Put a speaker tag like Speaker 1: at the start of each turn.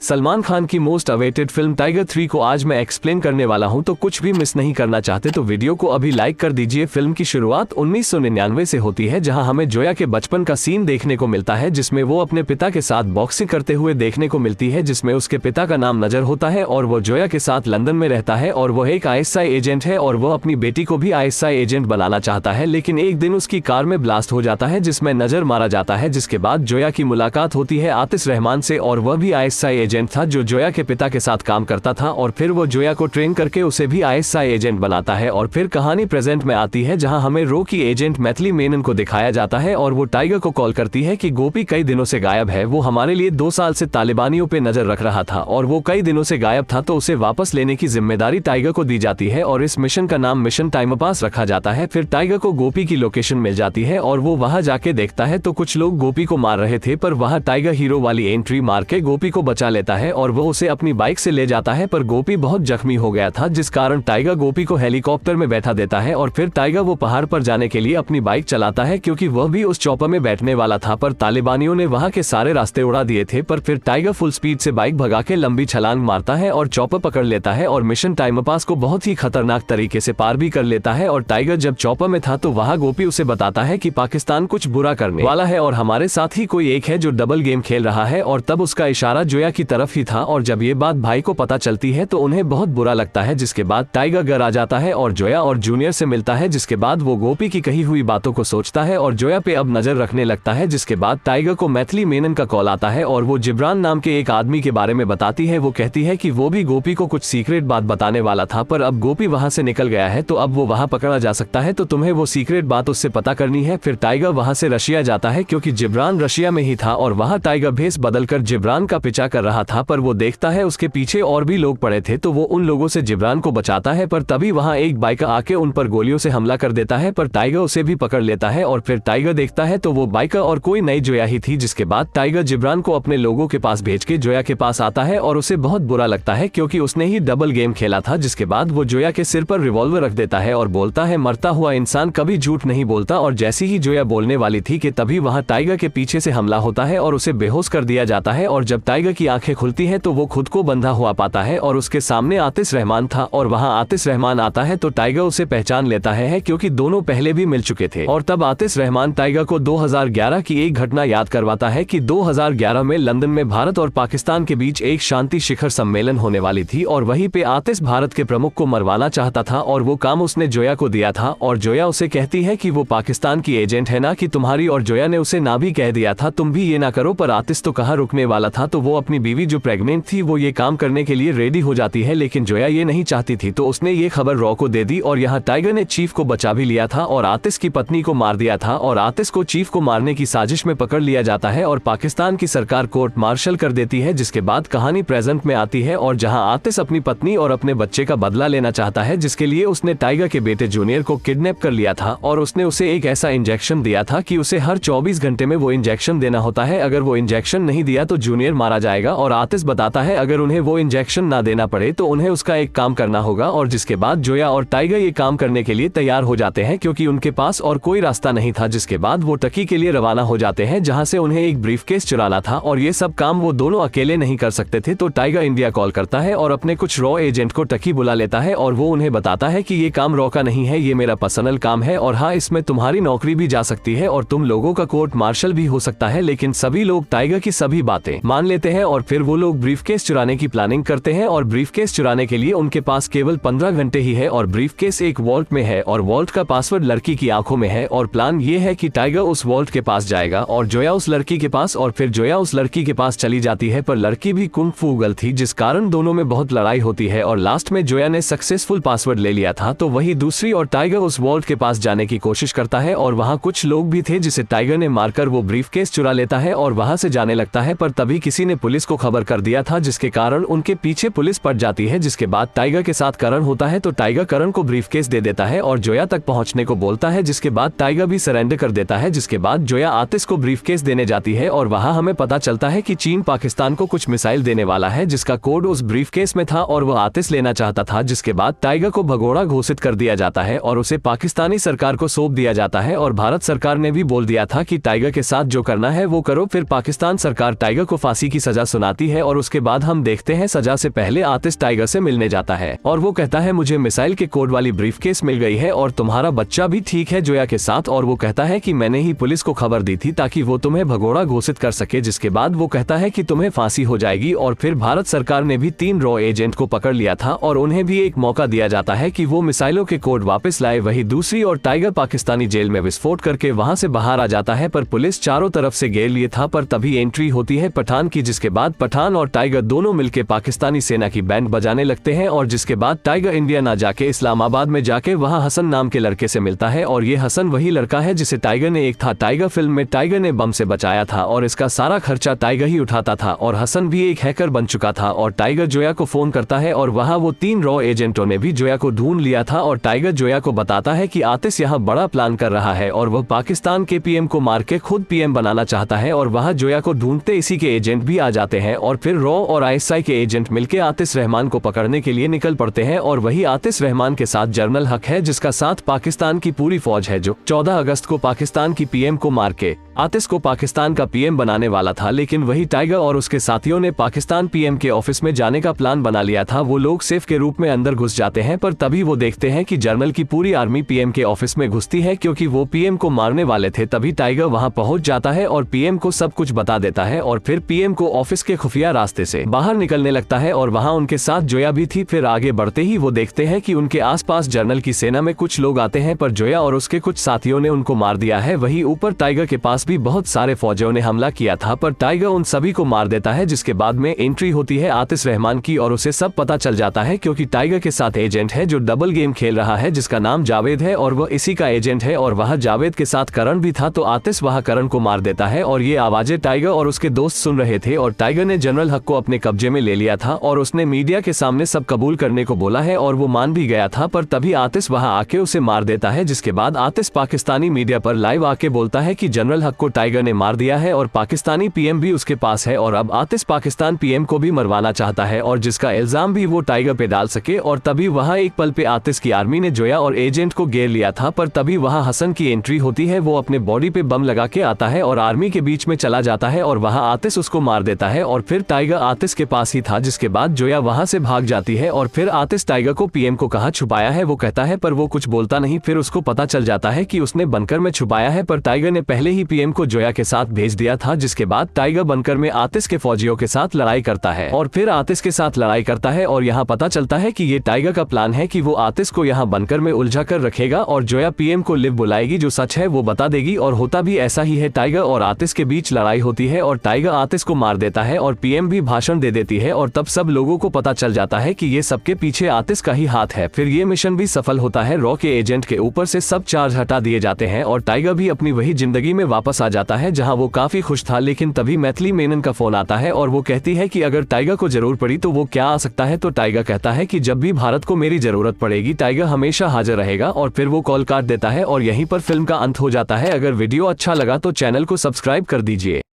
Speaker 1: सलमान खान की most awaited film tiger 3 को आज मैं एक्सप्लेन करने वाला हूं, तो कुछ भी मिस नहीं करना चाहते तो वीडियो को अभी लाइक कर दीजिए। फिल्म की शुरुआत 1999 से होती है, जहां हमें जोया के बचपन का सीन देखने को मिलता है, जिसमें वो अपने पिता के साथ बॉक्सिंग करते हुए देखने को मिलती है, जिसमें उसके पिता का नाम नजर होता है और वो जोया के साथ लंदन में रहता है और वो एक ISI एजेंट है और वो अपनी बेटी को भी ISI एजेंट बनाना चाहता है। लेकिन एक दिन उसकी कार में ब्लास्ट हो जाता है, जिसमें नजर मारा जाता है, जिसके बाद जोया की मुलाकात होती है आतिश रहमान से और वह भी ISI एजेंट था जो जोया के पिता के साथ काम करता था और फिर वो जोया को ट्रेन करके उसे भी ISI एजेंट बनाता है। और फिर कहानी प्रेजेंट में आती है, जहां हमें रो की एजेंट मैथिली मेनन को दिखाया जाता है और वो टाइगर को कॉल करती है कि गोपी कई दिनों से गायब है, वो हमारे लिए 2 साल से तालिबानियों पे नजर रख रहा था और वो कई दिनों से गायब था, तो उसे वापस लेने की जिम्मेदारी टाइगर को दी जाती है और इस मिशन का नाम मिशन टाइम पास रखा जाता है। फिर टाइगर को गोपी की लोकेशन मिल जाती है और वो वहां जाके देखता है तो कुछ लोग गोपी को मार रहे थे, पर वहां टाइगर हीरो वाली एंट्री मार के गोपी को बचा लेता है और वो उसे अपनी बाइक से ले जाता है, पर गोपी बहुत जख्मी हो गया था, जिस कारण टाइगर गोपी को हेलीकॉप्टर में बैठा देता है और फिर टाइगर वो पहाड़ पर जाने के लिए अपनी बाइक चलाता है, क्योंकि वह भी उस चॉपर में बैठने वाला था, पर तालिबानियों ने वहां के सारे रास्ते उड़ा दिए थे। पर फिर टाइगर फुल स्पीड से बाइक भगा के लंबी छलांग मारता है और चॉपर पकड़ लेता है और मिशन टाइम पास को बहुत ही खतरनाक तरीके से पार भी कर लेता है। और टाइगर जब चॉपर में था तो वहां गोपी उसे बताता है कि पाकिस्तान कुछ बुरा करने वाला है और हमारे साथ ही कोई एक है जो डबल गेम खेल रहा है, और तब उसका इशारा जोया की तरफ ही था। और जब ये बात भाई को पता चलती है तो उन्हें बहुत बुरा लगता है, जिसके बाद टाइगर घर आ जाता है और जोया और जूनियर से मिलता है, जिसके बाद वो गोपी की कही हुई बातों को सोचता है और जोया पे अब नजर रखने लगता है। जिसके बाद टाइगर को मैथिली मेनन का कॉल आता है और वो जिब्रान नाम के एक आदमी के बारे में बताती है। वो कहती है कि वो भी गोपी को कुछ सीक्रेट बात बताने वाला था, पर अब गोपी वहां से निकल गया है तो अब वो वहां पकड़ा जा सकता है, तो तुम्हें वो सीक्रेट बात उससे पता करनी है। फिर टाइगर वहां से रशिया जाता है, क्योंकि जिब्रान रशिया में ही था और वहां टाइगर भेस बदलकर जिब्रान का पीछा कर रहा था, पर वो देखता है उसके पीछे और भी लोग पड़े थे, तो वो उन लोगों से जिब्रान को बचाता है। पर तभी वहां एक बाइकर आके उन पर गोलियों से हमला कर देता है, पर टाइगर उसे भी पकड़ लेता है और फिर टाइगर देखता है तो वो बाइकर और कोई नई जोया ही थी। जिसके बाद टाइगर जिब्रान को अपने लोगों के पास भेज के जोया के पास आता है और उसे बहुत बुरा लगता है, क्योंकि उसने ही डबल गेम खेला था। जिसके बाद वो जोया के सिर पर रिवॉल्वर रख देता है और बोलता है मरता हुआ इंसान कभी झूठ नहीं बोलता। और जैसी ही जोया बोलने वाली थी कि तभी वहां टाइगर के पीछे से हमला होता है और उसे बेहोश कर दिया जाता है। और जब टाइगर की आंखें खुलती हैं तो वो खुद को बंधा हुआ पाता है और उसके सामने आतिश रहमान था और वहां आतिश रहमान आता है तो टाइगर उसे पहचान लेता है, क्योंकि दोनों पहले भी मिल चुके थे। और तब आतिश रहमान टाइगर को 2011 की एक घटना याद करवाता है कि 2011 में लंदन में भारत और पाकिस्तान के बीच एक शांति शिखर सम्मेलन होने वाली थी और वहीं पे आतिश भारत के प्रमुख को मरवाना चाहता था और वो काम उसने जोया को दिया था। और जोया उसे कहती है कि वो पाकिस्तान की एजेंट है ना कि तुम्हारी, और जोया ने उसे ना भी कह दिया था तुम भी ये ना करो, पर आतिश तो कहाँ रुकने वाला था, तो वो अपनी बीवी जो प्रेग्नेंट थी वो ये काम करने के लिए रेडी हो जाती है। लेकिन जोया ये नहीं चाहती थी, तो उसने ये खबर रॉ को दे दी और यहाँ टाइगर ने चीफ को बचा भी लिया था और आतिश की पत्नी को मार दिया था और आतिश को चीफ को मारने की साजिश में पकड़ लिया जाता है और पाकिस्तान की सरकार कोर्ट मार्शल कर देती है। जिसके बाद कहानी प्रेजेंट में आती है और जहाँ आतिश अपनी पत्नी और अपने बच्चे का बदला लेना चाहता है, जिसके लिए उसने टाइगर के बेटे जूनियर को किडनैप कर लिया था और उसने उसे एक ऐसा इंजेक्शन दिया था कि उसे हर 24 घंटे में वो इंजेक्शन देना होता है। अगर वो इंजेक्शन नहीं दिया तो जूनियर मारा जाएगा और आतिश बताता है अगर उन्हें वो इंजेक्शन ना देना पड़े तो उन्हें उसका एक काम करना होगा। और जिसके बाद जोया और टाइगर ये काम करने के लिए तैयार हो जाते हैं, क्योंकि उनके पास और कोई रास्ता नहीं था। जिसके बाद वो टकी के लिए रवाना हो जाते हैं, जहां से उन्हें एक ब्रीफकेस चुराना था और ये सब काम वो दोनों अकेले नहीं कर सकते थे, तो टाइगर इंडिया कॉल करता है और अपने कुछ रॉ एजेंट को टकी बुला लेता है और वो उन्हें बताता है कि ये काम रॉ का नहीं है, ये मेरा पर्सनल काम है और हाँ, इसमें तुम्हारी नौकरी भी जा सकती है और तुम लोगों का कोर्ट मार्शल भी हो सकता है। लेकिन सभी लोग टाइगर की सभी बातें मान लेते हैं और फिर वो लोग ब्रीफकेस चुराने की प्लानिंग करते हैं और ब्रीफकेस चुराने के लिए उनके पास केवल 15 घंटे ही है और ब्रीफकेस एक वॉल्ट में है और वॉल्ट का पासवर्ड लड़की की आंखों में है और प्लान ये है कि टाइगर उस वॉल्ट के पास जाएगा और जोया उस लड़की के पास और फिर जोया उस लड़की के पास चली जाती है, पर लड़की भी कुंग फू गर्ल थी, जिस कारण दोनों में बहुत लड़ाई होती है और लास्ट में जोया ने सक्सेसफुल पासवर्ड ले लिया था। तो वही दूसरी और टाइगर उस वॉल्ट के पास जाने की कोशिश करता है और वहाँ कुछ लोग भी थे जिसे टाइगर ने मारकर वो ब्रीफकेस चुरा लेता है और वहाँ से जाने लगता है, पर तभी किसी ने पुलिस को खबर कर दिया था, जिसके कारण उनके पीछे पुलिस पड़ जाती है। जिसके बाद टाइगर के साथ करण होता है तो टाइगर करण को ब्रीफकेस दे देता है और जोया तक पहुंचने को बोलता है, जिसके बाद टाइगर भी सरेंडर कर देता है। जिसके बाद जोया आतिश को ब्रीफकेस देने जाती है और वहाँ हमें पता चलता है कि चीन पाकिस्तान को कुछ मिसाइल देने वाला है, जिसका कोड उस ब्रीफकेस में था और वह आतिश लेना चाहता था। जिसके बाद टाइगर को भगोड़ा घोषित कर दिया जाता है और उसे पाकिस्तानी सरकार को सौंप दिया जाता है और भारत सरकार ने भी बोल दिया था कि टाइगर के साथ जो करना है वो करो। फिर पाकिस्तान सरकार टाइगर को फांसी की सजा सुनाती जाती है और उसके बाद हम देखते हैं सजा से पहले आतिश टाइगर से मिलने जाता है और वो कहता है मुझे मिसाइल के कोड वाली ब्रीफकेस मिल गई है और तुम्हारा बच्चा भी ठीक है जोया के साथ। और वो कहता है कि मैंने ही पुलिस को खबर दी थी ताकि वो तुम्हें भगोड़ा घोषित कर सके। जिसके बाद वो कहता है कि तुम्हें फांसी हो जाएगी और फिर भारत सरकार ने भी 3 रॉ एजेंट को पकड़ लिया था और उन्हें भी एक मौका दिया जाता है कि वो मिसाइलों के कोड वापस लाए। वही दूसरी और टाइगर पाकिस्तानी जेल में विस्फोट करके वहां से बाहर आ जाता है पर पुलिस चारों तरफ से घेर लिए था। पर तभी एंट्री होती है पठान की, जिसके बाद पठान और टाइगर दोनों मिलकर पाकिस्तानी सेना की बैंड बजाने लगते हैं और जिसके बाद टाइगर इंडिया ना जाके इस्लामाबाद में जाके वहां हसन नाम के लड़के से मिलता है और ये हसन वही लड़का है जिसे टाइगर ने एक था टाइगर फिल्म में टाइगर ने बम से बचाया था और इसका सारा खर्चा टाइगर ही उठाता था। और हसन भी एक हैकर बन चुका था और टाइगर जोया को फोन करता है और वहां वो 3 रॉ एजेंटों ने भी जोया को ढूंढ लिया था और टाइगर जोया को बताता है कि आतिश यहाँ बड़ा प्लान कर रहा है और वह पाकिस्तान के पीएम को मार के खुद पीएम बनाना चाहता है। और वहां जोया को ढूंढते इसी के एजेंट भी आ जाते हैं और फिर रॉ और आईएसआई के एजेंट मिलकर आतिश रहमान को पकड़ने के लिए निकल पड़ते हैं। और वही आतिश रहमान के साथ जनरल हक है जिसका साथ पाकिस्तान की पूरी फौज है जो 14 अगस्त को पाकिस्तान की पीएम को मार के आतिश को पाकिस्तान का पीएम बनाने वाला था। लेकिन वही टाइगर और उसके साथियों ने पाकिस्तान पीएम के ऑफिस में जाने का प्लान बना लिया था। वो लोग सेफ के रूप में अंदर घुस जाते हैं पर तभी वो देखते हैं कि जनरल की पूरी आर्मी पीएम के ऑफिस में घुसती है क्योंकि वो पीएम को मारने वाले थे। तभी टाइगर वहां पहुंच जाता है और पीएम को सब कुछ बता देता है और फिर पीएम को ऑफिस के खुफिया रास्ते से बाहर निकलने लगता है और वहां उनके साथ जोया भी थी। फिर आगे बढ़ते ही वो देखते हैं कि उनके आसपास जनरल की सेना में कुछ लोग आते हैं पर जोया और उसके कुछ साथियों ने उनको मार दिया है। वही ऊपर टाइगर के पास भी बहुत सारे फौजियों ने हमला किया था पर टाइगर उन सभी को मार देता है। जिसके बाद में एंट्री होती है आतिश रहमान की और उसे सब पता चल जाता है क्योंकि टाइगर के साथ एजेंट है जो डबल गेम खेल रहा है जिसका नाम जावेद है और वह इसी का एजेंट है और वह जावेद के साथ करण भी था। तो आतिश वह करण को मार देता है और ये आवाजें टाइगर और उसके दोस्त सुन रहे थे और टाइगर ने जनरल हक को अपने कब्जे में ले लिया था और उसने मीडिया के सामने सब कबूल करने को बोला है और वो मान भी गया था। पर तभी आतिश वहां आके उसे मार देता है। जिसके बाद आतिश पाकिस्तानी मीडिया पर लाइव आके बोलता है कि जनरल हक को टाइगर ने मार दिया है और पाकिस्तानी पीएम भी उसके पास है और अब आतिश पाकिस्तान पीएम को भी मरवाना चाहता है और जिसका इल्जाम भी वो टाइगर पे डाल सके। और तभी वहां एक पल पे आतिश की आर्मी ने जोया और एजेंट को घेर लिया था पर तभी वहां हसन की एंट्री होती है। वो अपने बॉडी पे बम लगा के आता है और आर्मी के बीच में चला जाता है और वहां आतिश उसको मार देता है और फिर टाइगर आतिश के पास ही था। जिसके बाद जोया वहां से भाग जाती है और फिर आतिश टाइगर को पीएम को कहाँ छुपाया है वो कहता है पर वो कुछ बोलता नहीं। फिर उसको पता चल जाता है कि उसने बंकर में छुपाया है पर टाइगर ने पहले ही पीएम को जोया के साथ भेज दिया था। जिसके बाद टाइगर बंकर में आतिश के फौजियों के साथ लड़ाई करता है और फिर आतिश के साथ लड़ाई करता है और यहाँ पता चलता है कि ये टाइगर का प्लान है कि वो आतिश को यहाँ बंकर में उलझा कर रखेगा और जोया पीएम को लिव बुलाएगी, जो सच है वो बता देगी और होता भी ऐसा ही है। टाइगर और आतिश के बीच लड़ाई होती है और टाइगर आतिश को मार देता है और पीएम भी भाषण दे देती है और तब सब लोगों को पता चल जाता है कि ये सबके पीछे आतिश का ही हाथ है। फिर ये मिशन भी सफल होता है। रॉ के एजेंट के ऊपर से सब चार्ज हटा दिए जाते हैं और टाइगर भी अपनी वही जिंदगी में वापस आ जाता है जहाँ वो काफी खुश था। लेकिन तभी मैथिली मेनन का फोन आता है और वो कहती है कि अगर टाइगर को जरूर पड़ी तो वो क्या आ सकता है। तो टाइगर कहता है कि जब भी भारत को मेरी जरूरत पड़ेगी टाइगर हमेशा हाजिर रहेगा और फिर वो कॉल काट देता है और यहीं पर फिल्म का अंत हो जाता है। अगर वीडियो अच्छा लगा तो चैनल को सब्सक्राइब कर दीजिए।